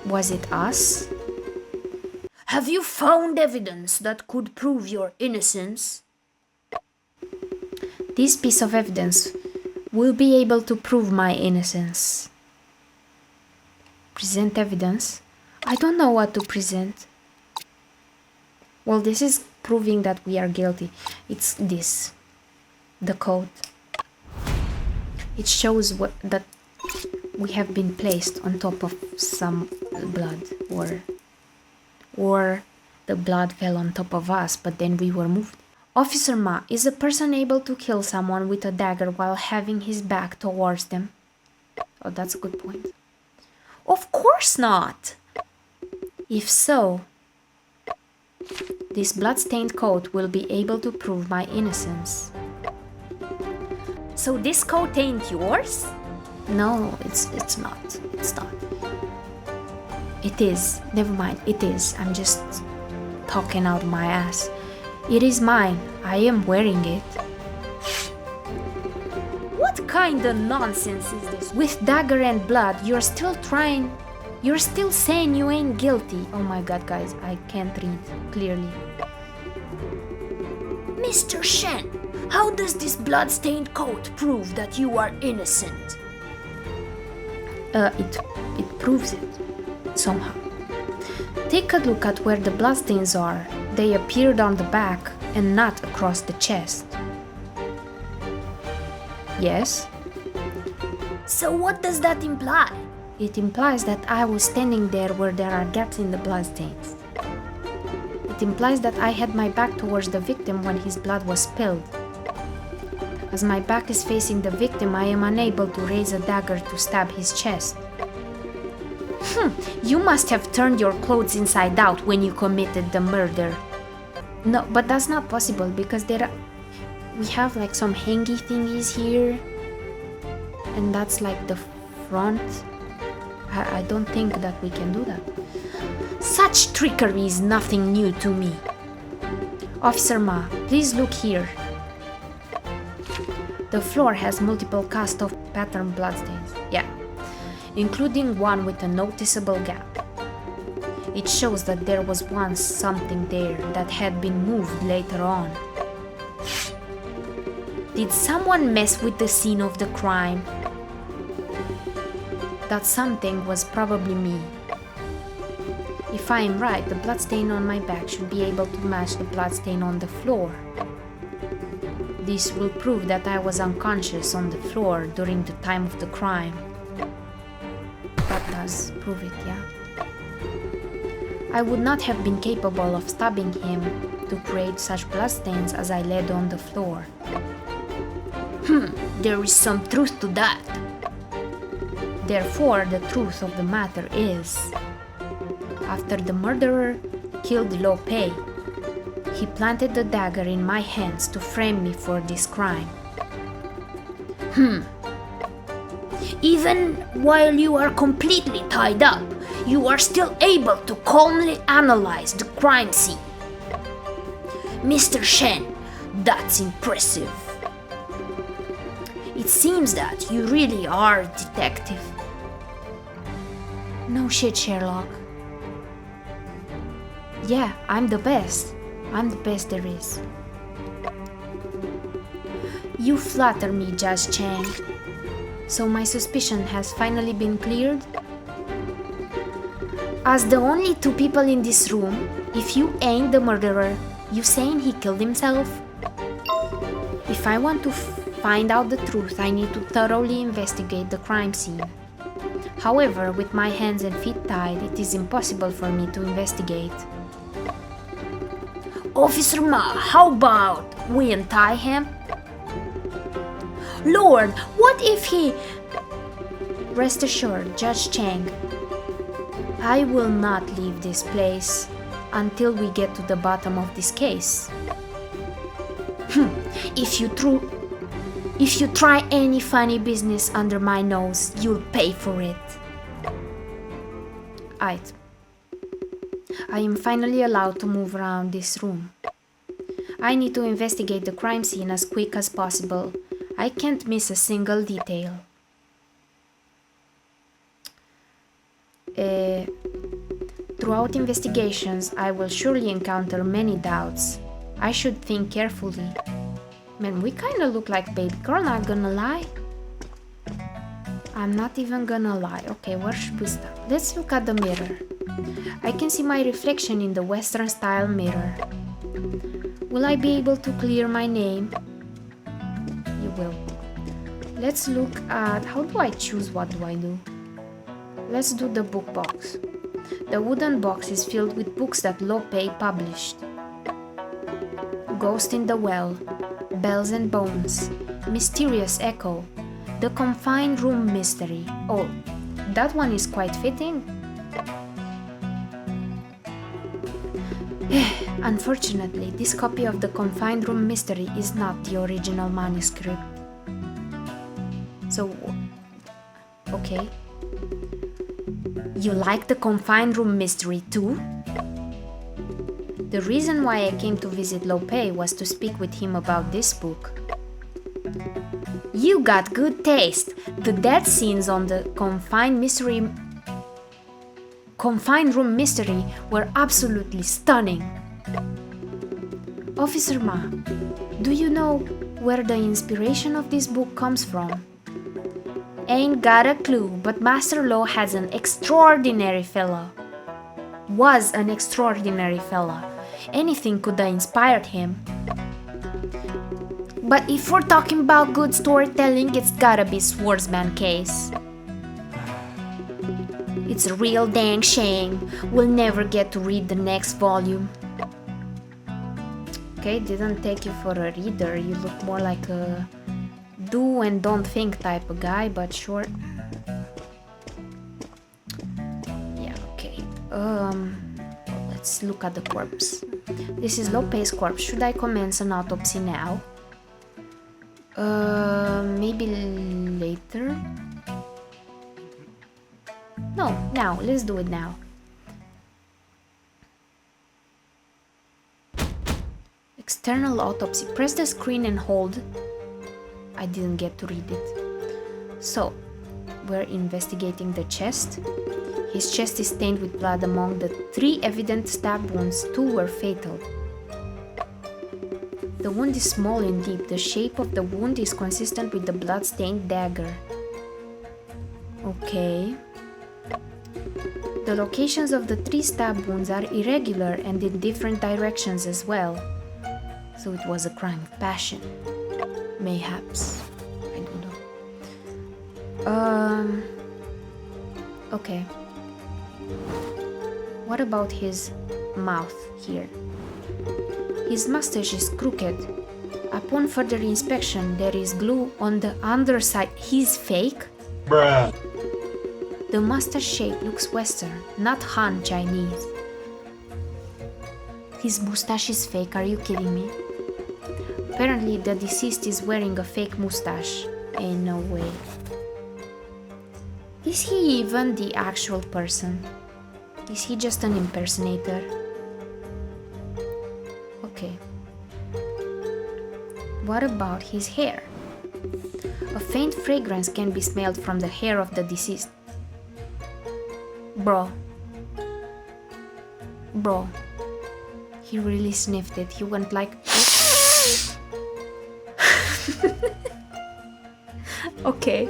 Was it us? Have you found evidence that could prove your innocence? This piece of evidence will be able to prove my innocence. Present evidence? I don't know what to present. Well, this is proving that we are guilty. It's this. The coat. It shows that we have been placed on top of some blood, or the blood fell on top of us, but then we were moved. Officer Ma, is a person able to kill someone with a dagger while having his back towards them? Oh, that's a good point. Of course not! If so, this blood-stained coat will be able to prove my innocence. So this coat ain't yours? No, it's not. It's not. It is. Never mind. It is. I'm just talking out my ass. It is mine. I am wearing it. What kind of nonsense is this? With dagger and blood, you're still saying you ain't guilty. Oh my god, guys, I can't read clearly. Mr. Shen, how does this blood-stained coat prove that you are innocent? It proves it, somehow. Take a look at where the bloodstains are. They appeared on the back and not across the chest. Yes? So what does that imply? It implies that I was standing there where there are gaps in the bloodstains. It implies that I had my back towards the victim when his blood was spilled. As my back is facing the victim, I am unable to raise a dagger to stab his chest. You must have turned your clothes inside out when you committed the murder. No, but that's not possible because we have like some hangy thingies here. And that's like the front. I don't think that we can do that. Such trickery is nothing new to me. Officer Ma, please look here. The floor has multiple cast of pattern bloodstains. Yeah. Including one with a noticeable gap. It shows that there was once something there that had been moved later on. Did someone mess with the scene of the crime? That something was probably me. If I am right, the bloodstain on my back should be able to match the bloodstain on the floor. This will prove that I was unconscious on the floor during the time of the crime. That does prove it, yeah. I would not have been capable of stabbing him to create such bloodstains as I laid on the floor. There is some truth to that. Therefore, the truth of the matter is, after the murderer killed Lo Pei, he planted the dagger in my hands to frame me for this crime. Even while you are completely tied up, you are still able to calmly analyze the crime scene. Mr. Shen, that's impressive. It seems that you really are a detective. No shit, Sherlock. Yeah, I'm the best. I'm the best there is. You flatter me, Judge Chang. So my suspicion has finally been cleared? As the only two people in this room, if you ain't the murderer, you saying he killed himself? If I want to find out the truth, I need to thoroughly investigate the crime scene. However, with my hands and feet tied, it is impossible for me to investigate. Officer Ma, how about we untie him? Lord, what if he... Rest assured, Judge Chang, I will not leave this place until we get to the bottom of this case. If you try any funny business under my nose, you'll pay for it. I am finally allowed to move around this room. I need to investigate the crime scene as quick as possible. I can't miss a single detail. Throughout investigations, I will surely encounter many doubts. I should think carefully. Man, we kinda look like baby girl, not gonna lie. I'm not even gonna lie. Okay, where should we start? Let's look at the mirror. I can see my reflection in the Western style mirror. Will I be able to clear my name? You will. Let's look at... How do I choose what do I do? Let's do the book box. The wooden box is filled with books that Lope published. Ghost in the Well, Bells and Bones, Mysterious Echo, The Confined Room Mystery. Oh, that one is quite fitting. Unfortunately, this copy of The Confined Room Mystery is not the original manuscript. So, okay. You like The Confined Room Mystery too? The reason why I came to visit Lope was to speak with him about this book. You got good taste. The death scenes on the Confined Room Mystery were absolutely stunning. Officer Ma, do you know where the inspiration of this book comes from? Ain't got a clue, but Master Lo has an extraordinary fella. Was an extraordinary fella. Anything could have inspired him. But if we're talking about good storytelling, it's gotta be Swordsman Case. It's a real dang shame we'll never get to read the next volume. Okay, didn't take you for a reader. You look more like a do and don't think type of guy, but sure. Yeah, okay. Let's look at the corpse. This is Lope's corpse. Should I commence an autopsy now? Maybe later? No, now. Let's do it now. External autopsy. Press the screen and hold. I didn't get to read it. So, we're investigating the chest. His chest is stained with blood. Among the 3 evident stab wounds, 2 were fatal. The wound is small and deep. The shape of the wound is consistent with the blood-stained dagger. Okay. The locations of the 3 stab wounds are irregular and in different directions as well. So it was a crime of passion. Mayhaps. I don't know. Okay. What about his mouth here? His mustache is crooked. Upon further inspection, there is glue on the underside. He's fake? Bruh. The mustache shape looks Western, not Han Chinese. His mustache is fake, are you kidding me? Apparently, the deceased is wearing a fake mustache. Ain't no way. Is he even the actual person? Is he just an impersonator? Okay. What about his hair? A faint fragrance can be smelled from the hair of the deceased. Bro. He really sniffed it. He went like... Okay.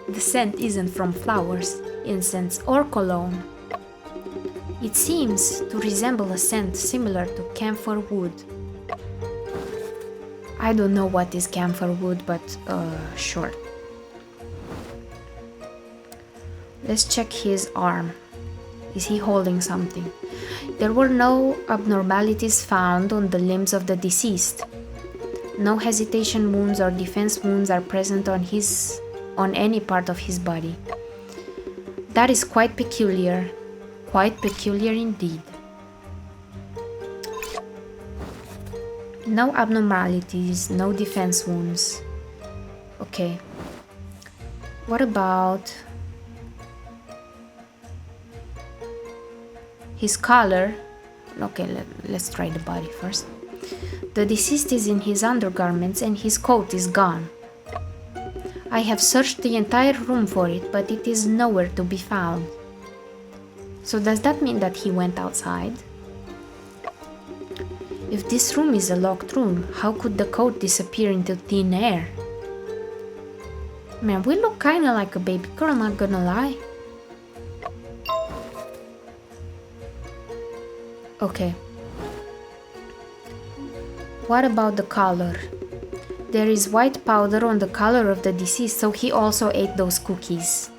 The scent isn't from flowers, incense or cologne. It seems to resemble a scent similar to camphor wood. I don't know what is camphor wood, but sure. Let's check his arm. Is he holding something? There were no abnormalities found on the limbs of the deceased. No hesitation wounds or defense wounds are present on any part of his body. That is quite peculiar. Quite peculiar indeed. No abnormalities, no defense wounds. Okay. What about his collar? Okay, let's try the body first. The deceased is in his undergarments and his coat is gone. I have searched the entire room for it, but it is nowhere to be found. So does that mean that he went outside? If this room is a locked room, how could the code disappear into thin air? Man, we look kinda like a baby girl, not gonna lie. Okay. What about the color? There is white powder on the color of the deceased, so he also ate those cookies.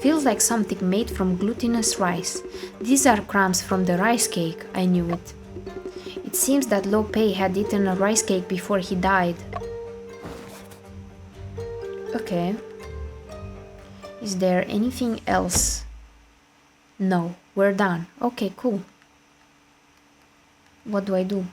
Feels like something made from glutinous rice. These are crumbs from the rice cake, I knew it. It seems that Lo Pei had eaten a rice cake before he died. Okay. Is there anything else? No, we're done. Okay, cool. What do I do?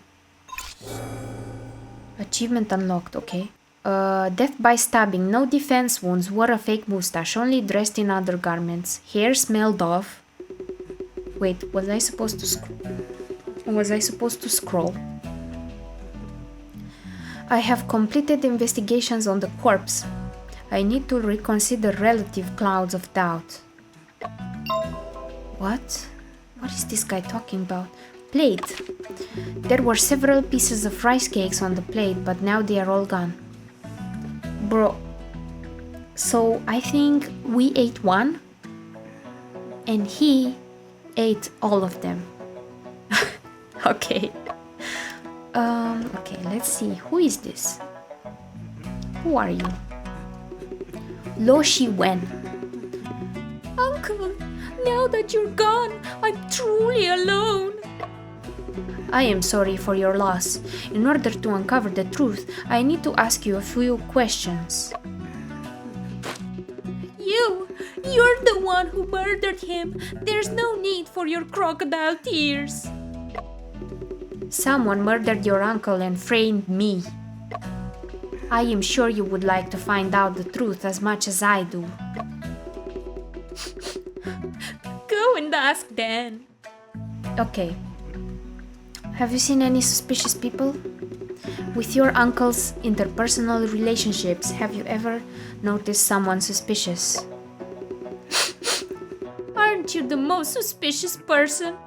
Achievement unlocked, okay. Death by stabbing, no defense wounds, wore a fake moustache, only dressed in other garments. Hair smelled of... Wait, was I supposed to scroll? I have completed investigations on the corpse. I need to reconsider relative clouds of doubt. What? What is this guy talking about? Plate. There were several pieces of rice cakes on the plate, but now they are all gone. Bro. So I think we ate one, and he ate all of them. Okay. Okay, let's see. Who is this? Who are you? Lo Shi Wen. Uncle, now that you're gone, I'm truly alone. I am sorry for your loss. In order to uncover the truth, I need to ask you a few questions. You're the one who murdered him. There's no need for your crocodile tears. Someone murdered your uncle and framed me. I am sure you would like to find out the truth as much as I do. Go and ask Dan. Okay. Have you seen any suspicious people? With your uncle's interpersonal relationships, have you ever noticed someone suspicious? Aren't you the most suspicious person?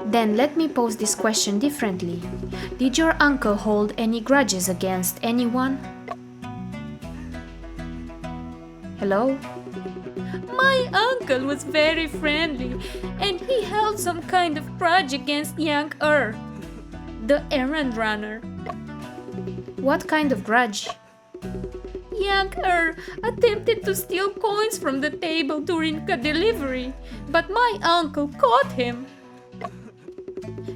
Then let me pose this question differently. Did your uncle hold any grudges against anyone? Hello? My uncle was very friendly, and he held some kind of grudge against Yangtze, the errand runner. What kind of grudge? Yangtze attempted to steal coins from the table during a delivery, but my uncle caught him.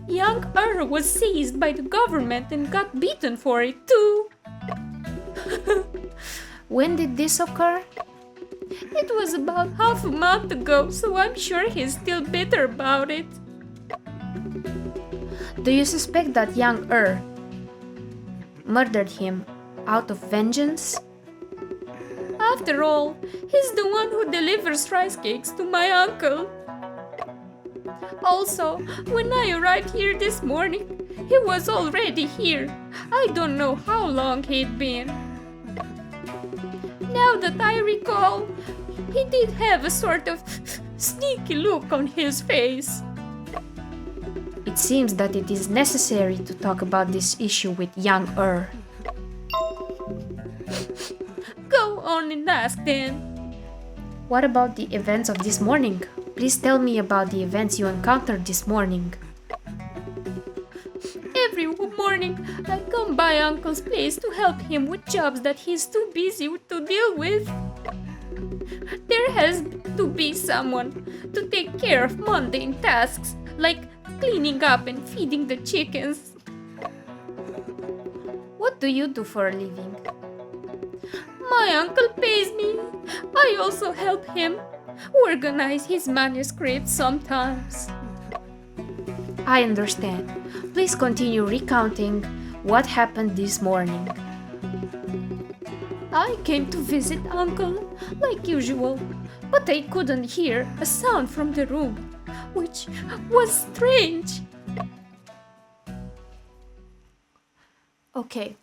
Yangtze was seized by the government and got beaten for it too. When did this occur? It was about half a month ago, so I'm sure he's still bitter about it. Do you suspect that Yangtze murdered him out of vengeance? After all, he's the one who delivers rice cakes to my uncle. Also, when I arrived here this morning, he was already here. I don't know how long he'd been. Now that I recall, he did have a sort of sneaky look on his face. It seems that it is necessary to talk about this issue with Yangtze. Go on and ask then. What about the events of this morning? Please tell me about the events you encountered this morning. Every morning, I come by Uncle's place to help him with jobs that he's too busy to deal with. There has to be someone to take care of mundane tasks like cleaning up and feeding the chickens. What do you do for a living? My uncle pays me. I also help him organize his manuscripts sometimes. I understand. Please continue recounting what happened this morning. I came to visit Uncle, like usual, but I couldn't hear a sound from the room, which was strange. Okay.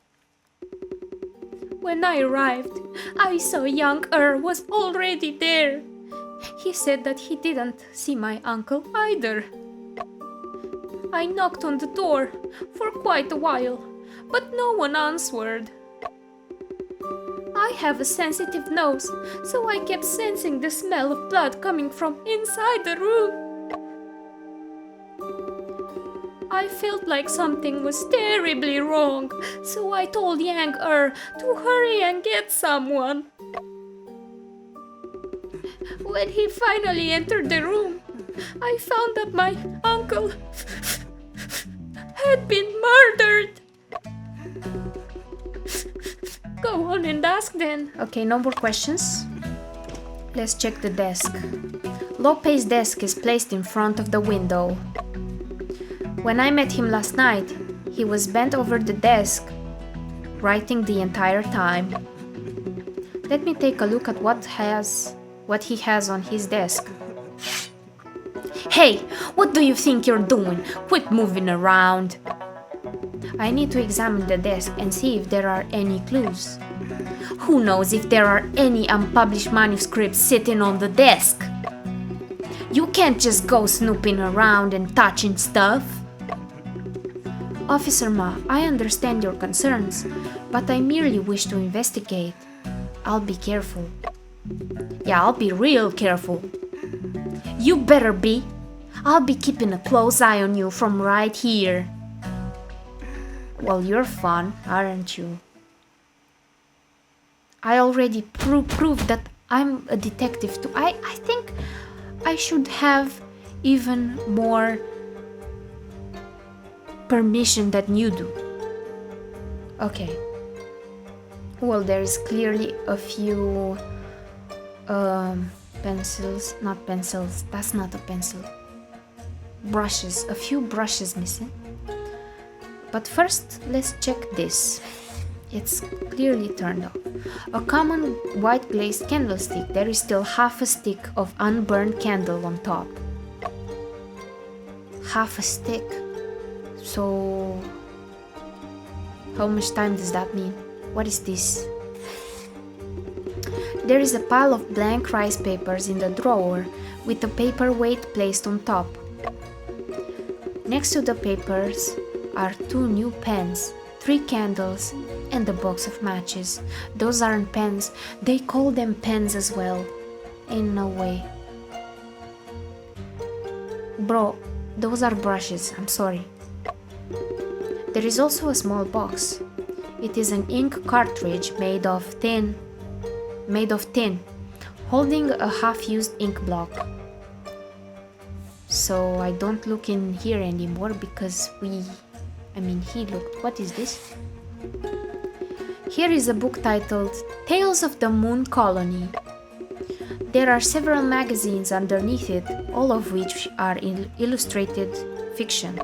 When I arrived, I saw Yangtze was already there. He said that he didn't see my uncle either. I knocked on the door for quite a while, but no one answered. I have a sensitive nose, so I kept sensing the smell of blood coming from inside the room. I felt like something was terribly wrong, so I told Yang to hurry and get someone. When he finally entered the room, I found that my uncle had been murdered. Go on and ask then. Okay, no more questions. Let's check the desk. Lope's desk is placed in front of the window. When I met him last night, he was bent over the desk, writing the entire time. Let me take a look at what he has on his desk. Hey, what do you think you're doing? Quit moving around. I need to examine the desk and see if there are any clues. Who knows if there are any unpublished manuscripts sitting on the desk? You can't just go snooping around and touching stuff. Officer Ma, I understand your concerns, but I merely wish to investigate. I'll be careful. Yeah, I'll be real careful. You better be. I'll be keeping a close eye on you from right here. Well, you're fun, aren't you? I already proved that I'm a detective too. I think I should have even more permission than you do. Okay. Well, there is clearly a few pencils, not pencils, that's not a pencil. Brushes, a few brushes missing. But first, let's check this. It's clearly turned off. A common white glazed candlestick. There is still half a stick of unburned candle on top. Half a stick. So, how much time does that mean? What is this? There is a pile of blank rice papers in the drawer with a paperweight placed on top. Next to the papers are 2 new pens, 3 candles, and a box of matches. Those aren't pens, they call them pens as well. In no way. Bro, those are brushes, I'm sorry. There is also a small box. It is an ink cartridge made of tin, holding a half-used ink block. So I don't look in here anymore because he looked. What is this? Here is a book titled Tales of the Moon Colony. There are several magazines underneath it, all of which are illustrated fiction.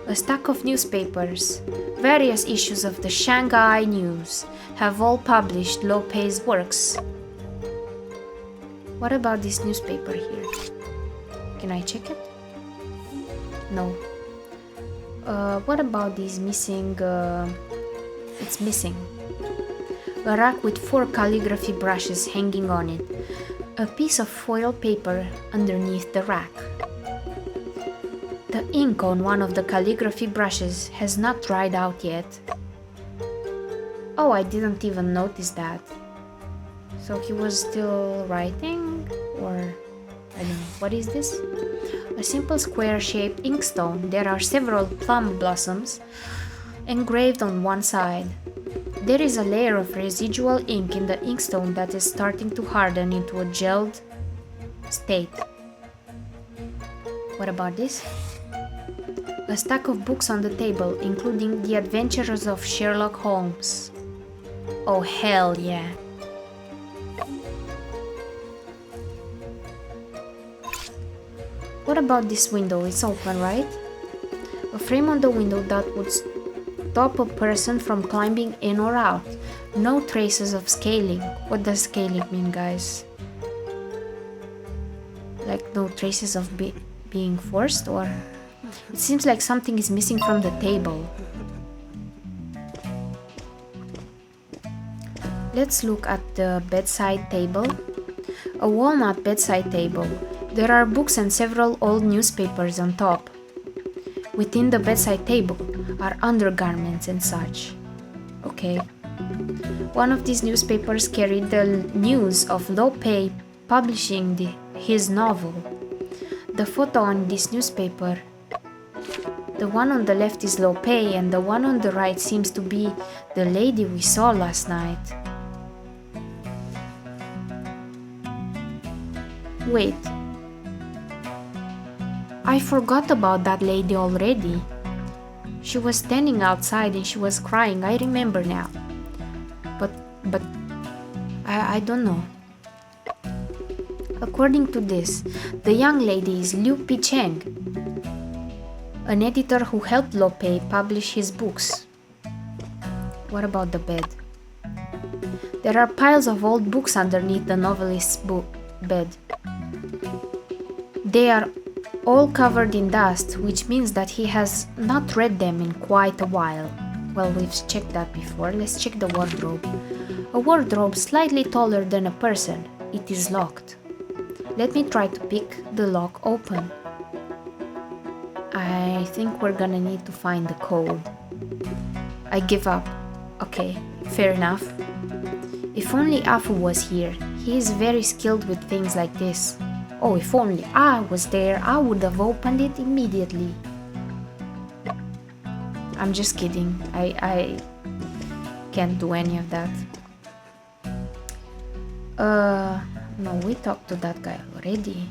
A stack of newspapers, various issues of the Shanghai News, have all published Lope's works. What about this newspaper here? Can I check it? No. What about this missing? It's missing. A rack with 4 calligraphy brushes hanging on it. A piece of foil paper underneath the rack. The ink on one of the calligraphy brushes has not dried out yet. Oh, I didn't even notice that. So he was still writing? Or, I don't know, what is this? A simple square-shaped inkstone. There are several plum blossoms engraved on one side. There is a layer of residual ink in the inkstone that is starting to harden into a gelled state. What about this? A stack of books on the table, including The Adventures of Sherlock Holmes. Oh, hell yeah. What about this window? It's open, right? A frame on the window that would stop a person from climbing in or out. No traces of scaling. What does scaling mean, guys? Like no traces of being forced, or? It seems like something is missing from the table. Let's look at the bedside table. A walnut bedside table. There are books and several old newspapers on top. Within the bedside table are undergarments and such. Okay. One of these newspapers carried the news of Lope publishing his novel. The photo on this newspaper, the one on the left is Lope and the one on the right seems to be the lady we saw last night. Wait. I forgot about that lady already. She was standing outside and she was crying, I remember now. But I don't know. According to this, the young lady is Liu Picheng, an editor who helped Lope publish his books. What about the bed? There are piles of old books underneath the novelist's bed. They are all covered in dust, which means that he has not read them in quite a while. Well, we've checked that before. Let's check the wardrobe. A wardrobe slightly taller than a person. It is locked. Let me try to pick the lock open. I think we're gonna need to find the code. I give up. Okay, fair enough. If only Afu was here. He is very skilled with things like this. Oh, if only I was there, I would have opened it immediately. I'm just kidding. I can't do any of that. No, we talked to that guy already.